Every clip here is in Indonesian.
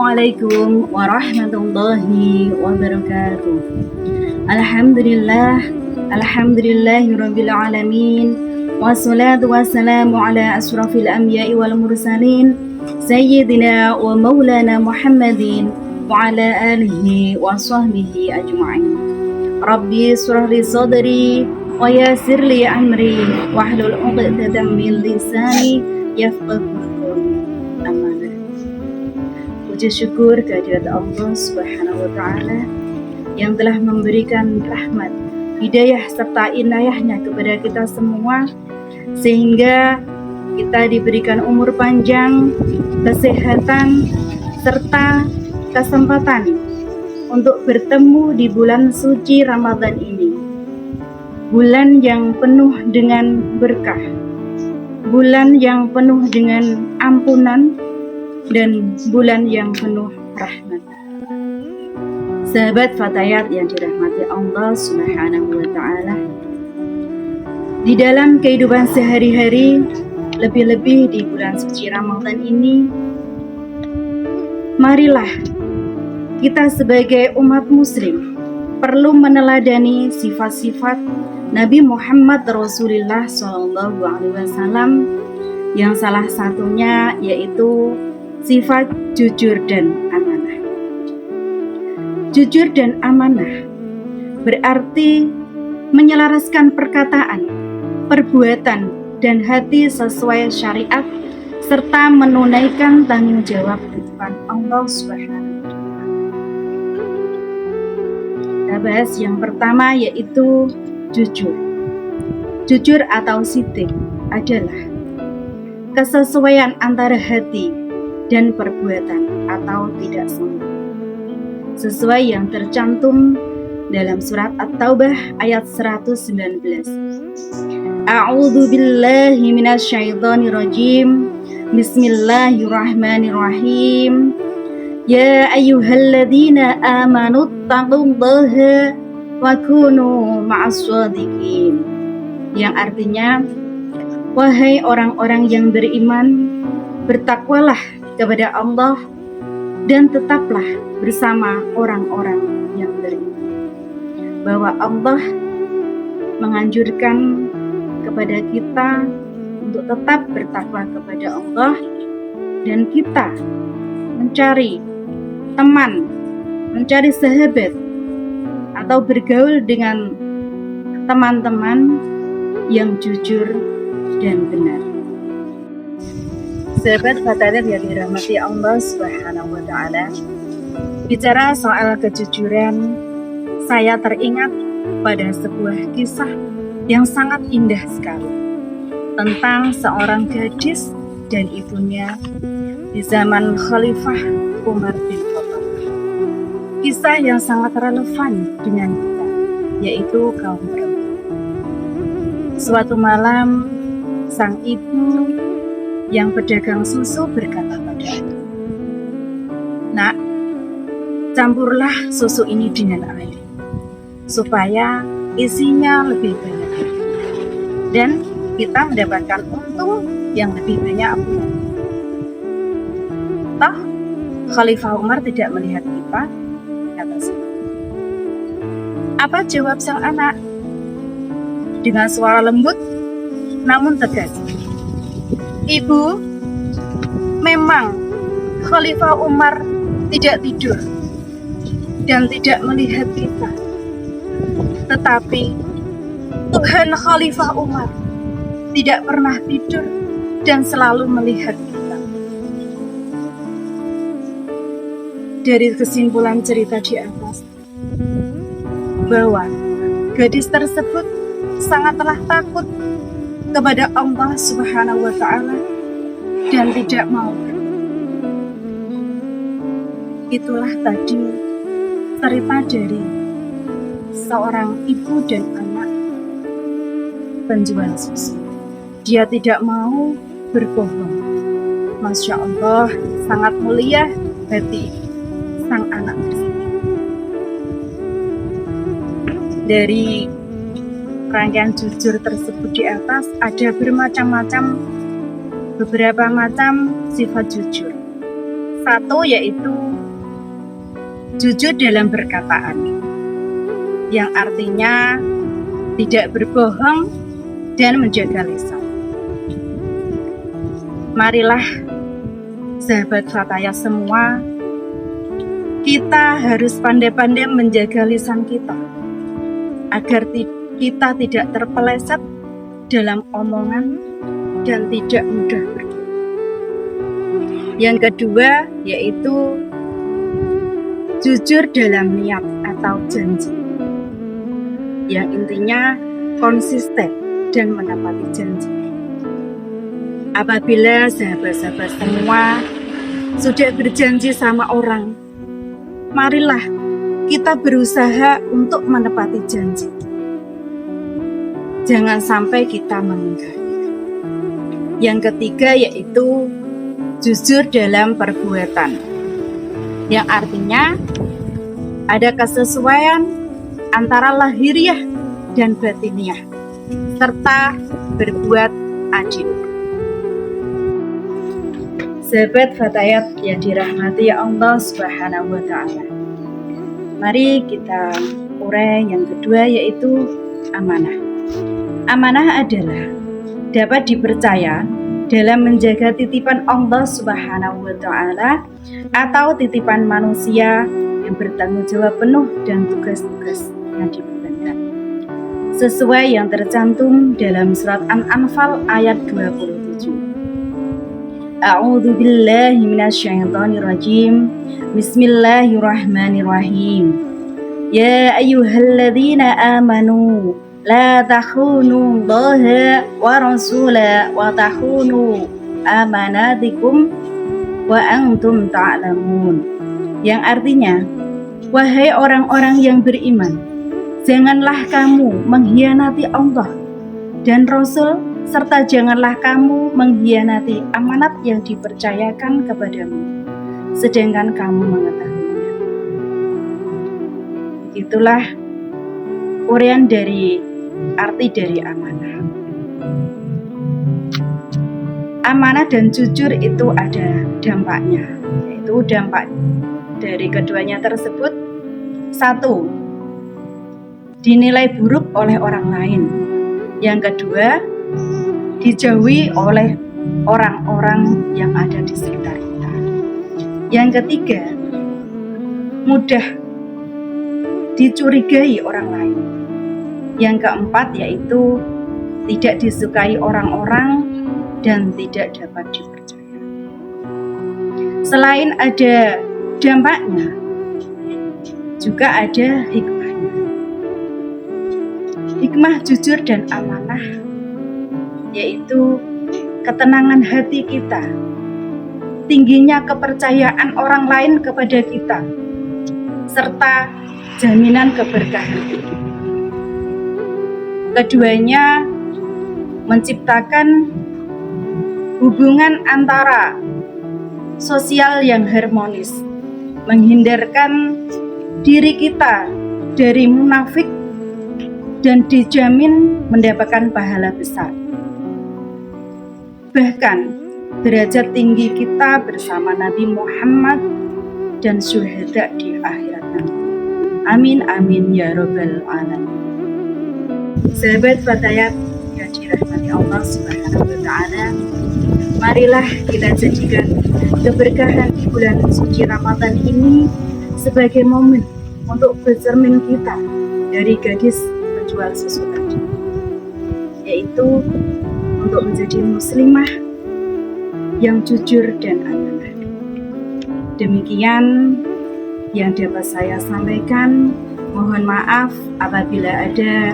Assalamualaikum warahmatullahi wabarakatuh. Alhamdulillahirabbil alamin. Wassalatu wassalamu ala asyrafil anbiya'i wal mursalin sayyidina wa maulana Muhammadin wa ala alihi wa sahbihi ajma'in. Rabbi shrah li sadri wa yassir li amri wahlul 'uqdatam min lisani yafqahu qawli. Puji syukur kehadirat Allah Subhanahu wa taala yang telah memberikan rahmat, hidayah serta inayahnya kepada kita semua sehingga kita diberikan umur panjang, kesehatan serta kesempatan untuk bertemu di bulan suci Ramadan ini. Bulan yang penuh dengan berkah, bulan yang penuh dengan ampunan, dan bulan yang penuh rahmat. Sahabat Fatayat yang dirahmati Allah Subhanahu wa taala, di dalam kehidupan sehari-hari, lebih-lebih di bulan suci Ramadan ini, marilah kita sebagai umat muslim perlu meneladani sifat-sifat Nabi Muhammad Rasulullah SAW yang salah satunya yaitu sifat jujur dan amanah. Jujur dan amanah berarti menyelaraskan perkataan, perbuatan, dan hati sesuai syariat serta menunaikan tanggung jawab di depan Allah Subhanahu wa taala. Kita bahas yang pertama yaitu jujur. Jujur atau siddiq adalah kesesuaian antara hati dan perbuatan atau tidak sempurna, sesuai yang tercantum dalam surat At-Taubah ayat 119. A'udzu billahi minasyaitonir rajim. Bismillahirrahmanirrahim. Ya ayyuhalladzina amanu taqullaha wa kunu ma'as shadiqin. Yang artinya, wahai orang-orang yang beriman, bertakwalah kepada Allah dan tetaplah bersama orang-orang yang beriman. Bahwa Allah menganjurkan kepada kita untuk tetap bertakwa kepada Allah, dan kita mencari teman, mencari sahabat atau bergaul dengan teman-teman yang jujur dan benar. Sahabat Fatayat yang dirahmati Allah Subhanahu wa taala, bicara soal kejujuran, saya teringat pada sebuah kisah yang sangat indah sekali tentang seorang gadis dan ibunya di zaman Khalifah Umar bin Khattab. Kisah yang sangat relevan dengan kita, yaitu kaum perempuan. Suatu malam, sang ibu yang pedagang susu berkata padanya, "Nak, campurlah susu ini dengan air, supaya isinya lebih banyak, dan kita mendapatkan untung yang lebih banyak pula." Toh, Khalifah Umar tidak melihat kita, kata si. Apa jawab sang anak? Dengan suara lembut, namun tegas. "Ibu, memang Khalifah Umar tidak tidur dan tidak melihat kita. Tetapi Tuhan Khalifah Umar tidak pernah tidur dan selalu melihat kita." Dari kesimpulan cerita di atas, bahwa gadis tersebut sangatlah takut kepada Allah Subhanahu wa taala dan tidak mau bertobat. Itulah tadi cerita dari seorang ibu dan anak penjual susu. Dia tidak mau berbohong. Masya Allah, sangat mulia hati sang anak tersebut. Dari rangkaian jujur tersebut di atas ada beberapa macam sifat jujur. Satu yaitu jujur dalam perkataan, yang artinya tidak berbohong dan menjaga lisan. Marilah sahabat Fatayat semua, kita harus pandai-pandai menjaga lisan kita agar kita tidak terpeleset dalam omongan dan tidak mudah berdosa. Yang kedua yaitu jujur dalam niat atau janji, yang intinya konsisten dan menepati janji. Apabila sahabat-sahabat semua sudah berjanji sama orang, marilah kita berusaha untuk menepati janji. Jangan sampai kita mengingkari. Yang ketiga yaitu jujur dalam perbuatan, yang artinya ada kesesuaian antara lahiriah dan batiniah, serta berbuat adil. Sahabat Fatayat yang dirahmati Allah Subhanahu wa Ta'ala, mari kita urai yang kedua yaitu amanah. Amanah adalah dapat dipercaya dalam menjaga titipan Allah Subhanahu wa Ta'ala atau titipan manusia yang bertanggung jawab penuh dan tugas-tugas yang dibebankan, sesuai yang tercantum dalam surat An-Anfal ayat 27. A'udzu billahi minasyaitonir rajim. Bismillahirrahmanirrahim. Ya ayyuhalladzina amanu la takhunu Allaha wa rasula wa takhunu amanatikum wa antum ta'lamun. Yang artinya, wahai orang-orang yang beriman, janganlah kamu mengkhianati Allah dan Rasul, serta janganlah kamu mengkhianati amanat yang dipercayakan kepadamu, sedangkan kamu mengetahuinya. Itulah uraian dari arti dari amanah. Amanah dan jujur itu ada dampaknya, yaitu dampak dari keduanya tersebut. 1. Dinilai buruk oleh orang lain. Yang kedua, dijauhi oleh orang-orang yang ada di sekitar kita. Yang ketiga, mudah dicurigai orang lain. Yang keempat yaitu tidak disukai orang-orang dan tidak dapat dipercaya. Selain ada dampaknya, juga ada hikmahnya. Hikmah jujur dan amanah yaitu ketenangan hati kita, tingginya kepercayaan orang lain kepada kita, serta jaminan keberkahan hidup. Keduanya menciptakan hubungan antara sosial yang harmonis, menghindarkan diri kita dari munafik, dan dijamin mendapatkan pahala besar. Bahkan derajat tinggi kita bersama Nabi Muhammad dan syuhada di akhirat nanti. Amin amin ya rabbal alamin. Sahabat Fatayat yang dirahmati Allah Subhanahu wa Ta'ala, marilah kita jadikan keberkahan di bulan suci Ramadan ini sebagai momen untuk bercermin kita dari gadis penjual susu tadi, yaitu untuk menjadi muslimah yang jujur dan amanah. Demikian yang dapat saya sampaikan. Mohon maaf apabila ada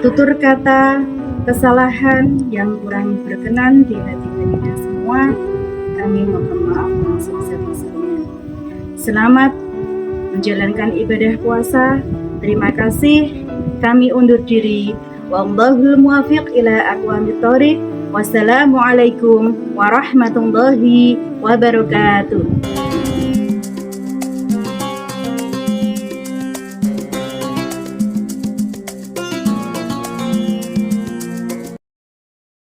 tutur kata, kesalahan yang kurang berkenan di hati kita semua. Kami mohon maaf yang sebesar-besarnya. Selamat menjalankan ibadah puasa. Terima kasih. Kami undur diri. Wallahul muwaffiq ila aqwamit thoriq. Wassalamualaikum warahmatullahi wabarakatuh.